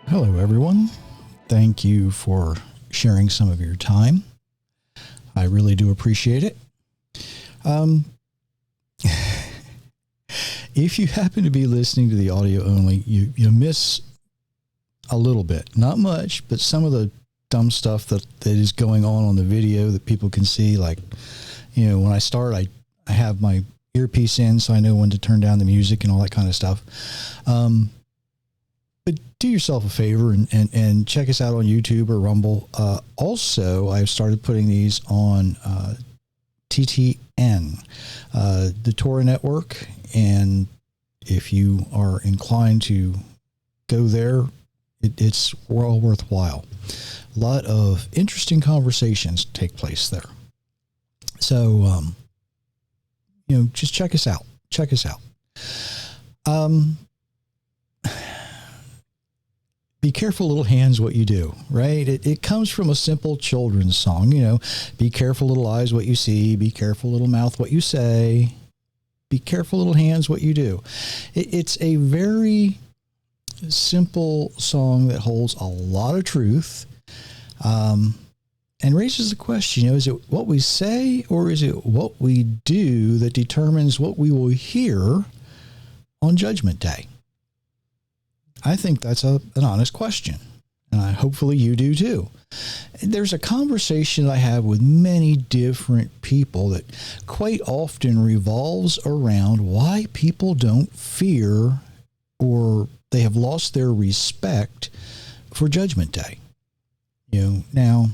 Hello, everyone. Thank you for sharing some of your time. I really do appreciate it. If you happen to be listening to the audio only, you miss a little bit. Not much, but some of the dumb stuff that is going on the video that people can see. Like, when I start, I have my earpiece in so I know when to turn down the music and all that kind of stuff. But do yourself a favor and check us out on YouTube or Rumble. Also, I've started putting these on TTN, the Torah Network. And if you are inclined to go there, it's well worthwhile. A lot of interesting conversations take place there. So, just check us out. Check us out. Be careful, little hands, what you do, right? It comes from a simple children's song, be careful, little eyes, what you see. Be careful, little mouth, what you say. Be careful, little hands, what you do. It's a very simple song that holds a lot of truth, and raises the question, is it what we say or is it what we do that determines what we will hear on Judgment Day? I think that's an honest question, and hopefully you do too. There's a conversation I have with many different people that quite often revolves around why people don't fear or they have lost their respect for Judgment Day. Now,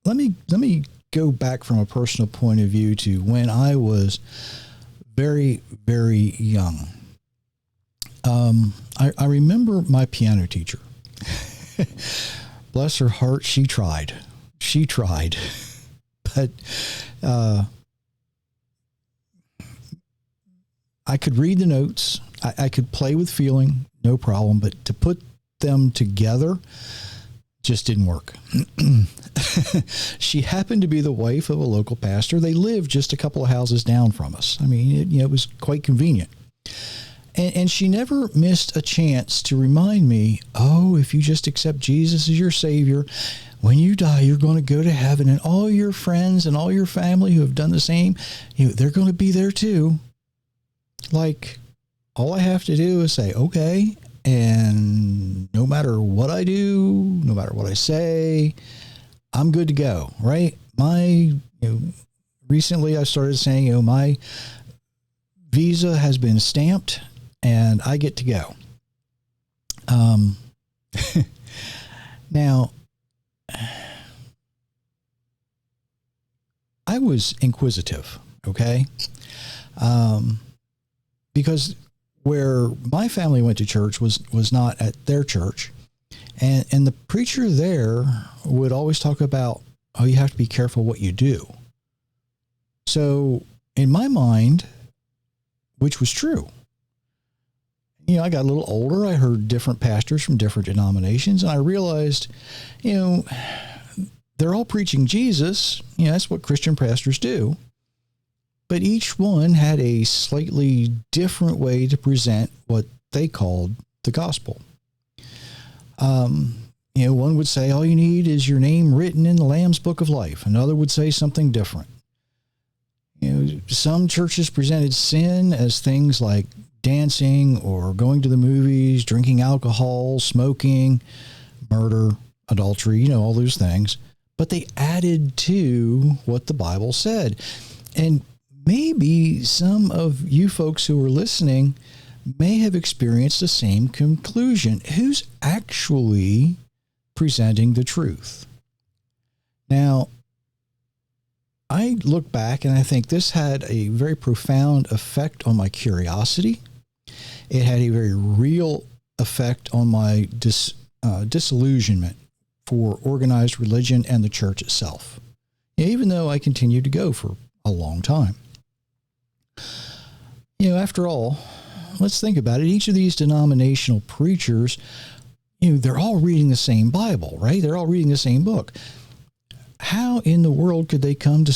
let me go back from a personal point of view to when I was very, very young. I remember my piano teacher. Bless her heart, she tried. But I could read the notes. I could play with feeling, no problem. But to put them together just didn't work. She happened to be the wife of a local pastor. They lived just a couple of houses down from us. I mean, it was quite convenient. And she never missed a chance to remind me, if you just accept Jesus as your Savior, when you die, you're going to go to heaven, and all your friends and all your family who have done the same, they're going to be there too. Like, all I have to do is say, okay, and no matter what I do, no matter what I say, I'm good to go, right? Recently I started saying, my visa has been stamped, and I get to go. Now, I was inquisitive, okay? Because where my family went to church was not at their church. And the preacher there would always talk about, you have to be careful what you do. So in my mind, which was true, I got a little older. I heard different pastors from different denominations, and I realized, they're all preaching Jesus. That's what Christian pastors do. But each one had a slightly different way to present what they called the gospel. One would say, all you need is your name written in the Lamb's Book of Life. Another would say something different. Some churches presented sin as things like dancing or going to the movies, drinking alcohol, smoking, murder, adultery, all those things. But they added to what the Bible said. And maybe some of you folks who are listening may have experienced the same conclusion. Who's actually presenting the truth? Now, I look back and I think this had a very profound effect on my curiosity. It had a very real effect on my disillusionment for organized religion and the church itself, even though I continued to go for a long time. After all, let's think about it. Each of these denominational preachers, they're all reading the same Bible, right? They're all reading the same book. How in the world could they come to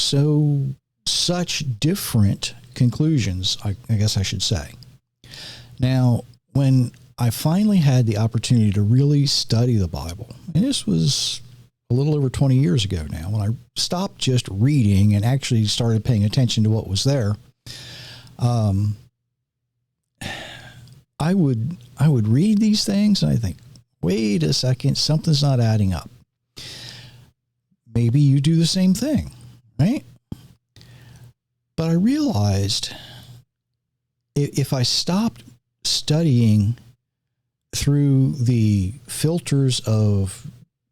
such different conclusions, I guess I should say? Now, when I finally had the opportunity to really study the Bible. And this was a little over 20 years ago now, when I stopped just reading and actually started paying attention to what was there. I would read these things and I think, wait a second, something's not adding up. Maybe you do the same thing, right? But I realized if I stopped studying through the filters of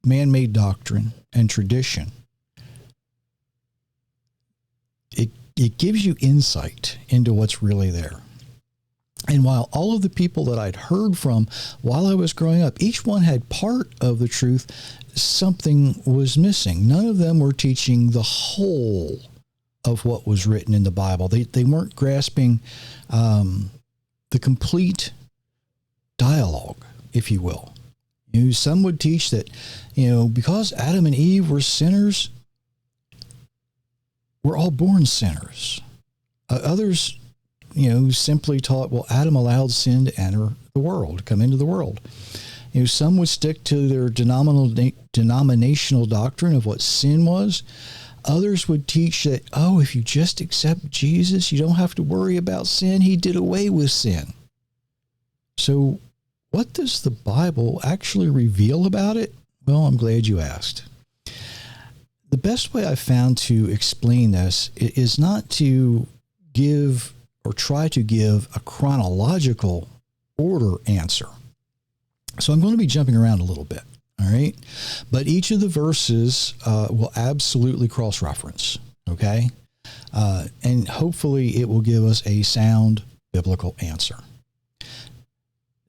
man-made doctrine and tradition, it gives you insight into what's really there. And while all of the people that I'd heard from while I was growing up, each one had part of the truth, something was missing. None of them were teaching the whole of what was written in the Bible. They weren't grasping the complete dialogue, if you will. Some would teach that, because Adam and Eve were sinners, we're all born sinners. Others, simply taught, well, Adam allowed sin to enter the world, come into the world. Some would stick to their denominational doctrine of what sin was. Others would teach that, if you just accept Jesus, you don't have to worry about sin. He did away with sin. So what does the Bible actually reveal about it? Well, I'm glad you asked. The best way I found to explain this is not to give or try to give a chronological order answer. So I'm going to be jumping around a little bit, all right? But each of the verses will absolutely cross-reference, okay? And hopefully it will give us a sound biblical answer.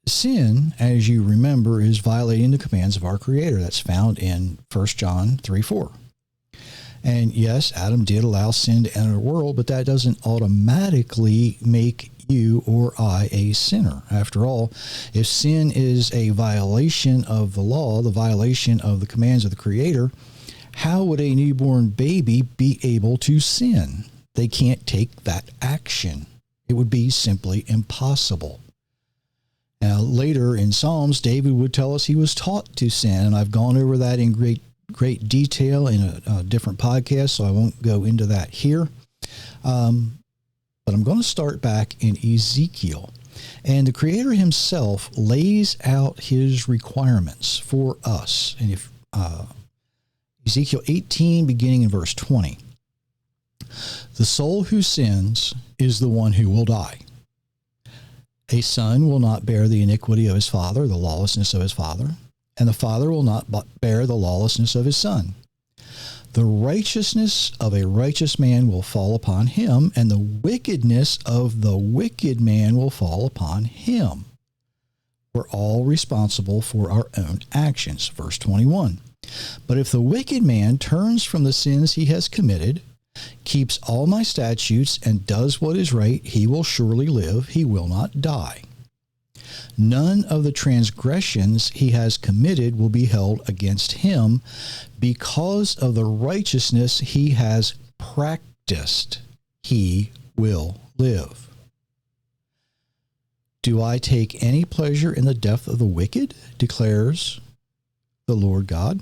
Sin, as you remember, is violating the commands of our Creator. That's found in 1 John 3:4. And yes, Adam did allow sin to enter the world, but that doesn't automatically make you or I a sinner. After all, if sin is a violation of the law, the violation of the commands of the Creator, how would a newborn baby be able to sin? They can't take that action. It would be simply impossible. Now, later in Psalms, David would tell us he was taught to sin, and I've gone over that in great detail in a different podcast, so I won't go into that here. But I'm going to start back in Ezekiel. And the Creator himself lays out his requirements for us. And if Ezekiel 18, beginning in verse 20, the soul who sins is the one who will die. A son will not bear the iniquity of his father, the lawlessness of his father, and the father will not bear the lawlessness of his son. The righteousness of a righteous man will fall upon him, and the wickedness of the wicked man will fall upon him. We're all responsible for our own actions. Verse 21. But if the wicked man turns from the sins he has committed, keeps all my statutes, and does what is right, he will surely live, he will not die. None of the transgressions he has committed will be held against him, because of the righteousness he has practiced, he will live. Do I take any pleasure in the death of the wicked, declares the Lord God?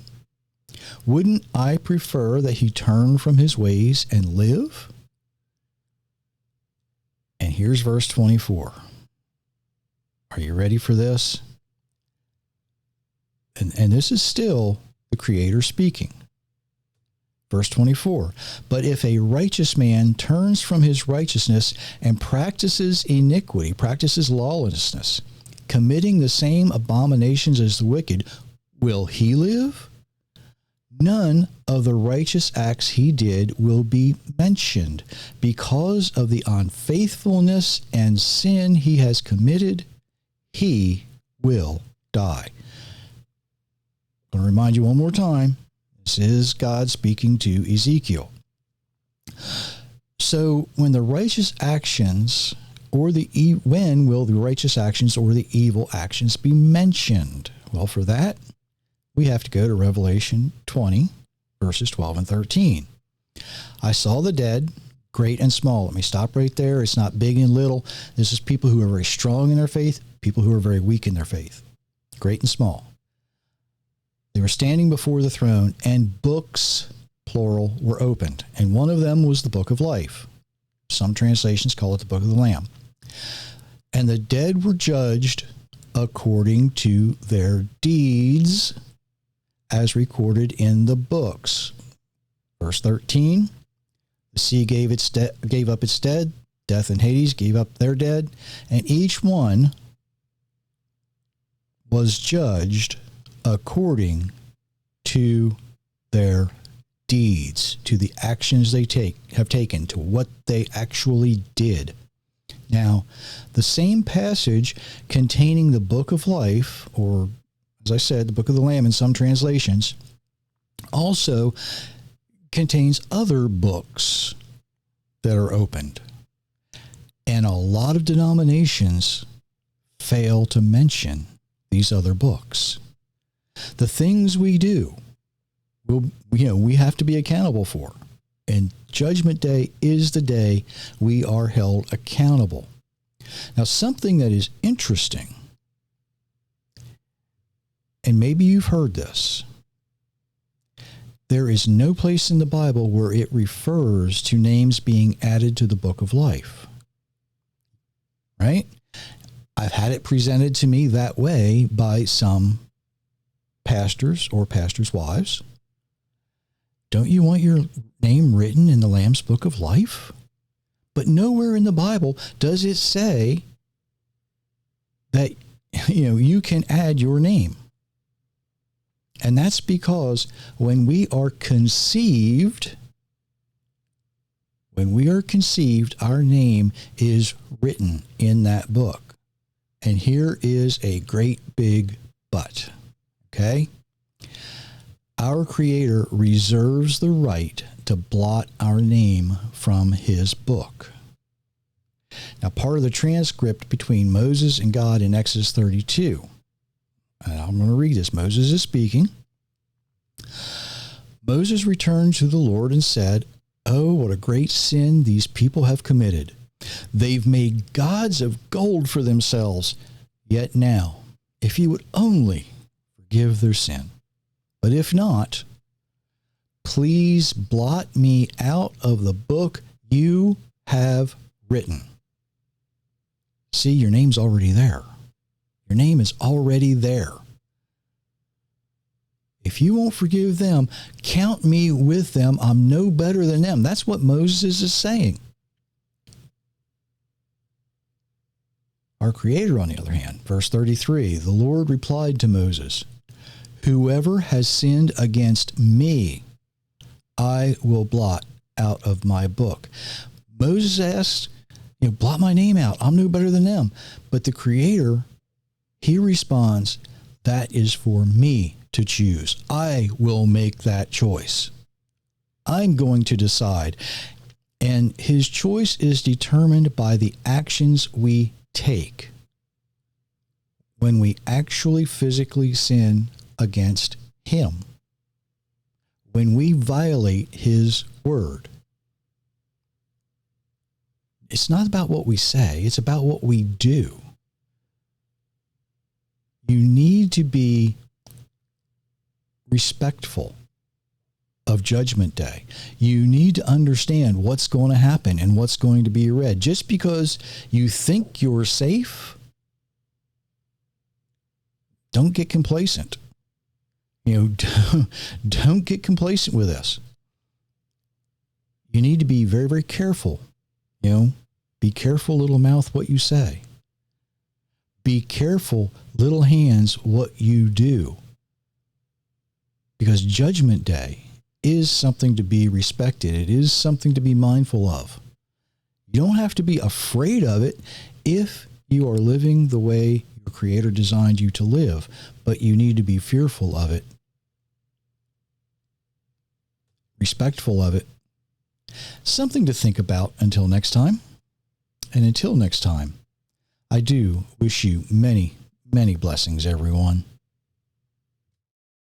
Wouldn't I prefer that he turn from his ways and live? And here's verse 24. Are you ready for this? And this is still the Creator speaking. Verse 24. But if a righteous man turns from his righteousness and practices iniquity, practices lawlessness, committing the same abominations as the wicked, will he live? None of the righteous acts he did will be mentioned, because of the unfaithfulness and sin he has committed. He will die. I'm going to remind you one more time. This is God speaking to Ezekiel. So when the righteous actions when will the righteous actions or the evil actions be mentioned? Well, for that, we have to go to Revelation 20, verses 12 and 13. I saw the dead, great and small. Let me stop right there. It's not big and little. This is people who are very strong in their faith, people who are very weak in their faith, great and small. They were standing before the throne, and books, plural, were opened. And one of them was the book of life. Some translations call it the book of the Lamb. And the dead were judged according to their deeds as recorded in the books. Verse 13, the sea gave up its dead, death and Hades gave up their dead, and each one was judged according to their deeds, to the actions they have taken, to what they actually did. Now, the same passage containing the book of life, or as I said, the book of the Lamb in some translations, also contains other books that are opened. And a lot of denominations fail to mention these other books. The things we do, we have to be accountable for. And Judgment Day is the day we are held accountable. Now, something that is interesting, and maybe you've heard this, there is no place in the Bible where it refers to names being added to the book of life. Right? I've had it presented to me that way by some pastors or pastors' wives. Don't you want your name written in the Lamb's book of life? But nowhere in the Bible does it say that you can add your name. And that's because when we are conceived, our name is written in that book. And here is a great big but. Okay? Our Creator reserves the right to blot our name from his book. Now, part of the transcript between Moses and God in Exodus 32, and I'm going to read this. Moses is speaking. Moses returned to the Lord and said, "Oh, what a great sin these people have committed. They've made gods of gold for themselves. Yet now, if you would only forgive their sin. But if not, please blot me out of the book you have written." See, your name's already there. Your name is already there. If you won't forgive them, count me with them. I'm no better than them. That's what Moses is saying. Our Creator, on the other hand, verse 33, the Lord replied to Moses, "Whoever has sinned against me, I will blot out of my book." Moses asked, blot my name out. I'm no better than them. But the Creator, he responds, that is for me to choose. I will make that choice. I'm going to decide. And his choice is determined by the actions we take when we actually physically sin against him, when we violate his word. It's not about what we say, it's about what we do. You need to be respectful of Judgment Day. You need to understand what's going to happen and what's going to be read. Just because you think you're safe, don't get complacent. Don't get complacent with this. You need to be very, very careful. Be careful, little mouth, what you say. Be careful, little hands, what you do. Because Judgment Day is something to be respected. It is something to be mindful of. You don't have to be afraid of it if you are living the way your Creator designed you to live, but you need to be fearful of it, respectful of it. Something to think about until next time. And until next time, I do wish you many, many blessings, everyone.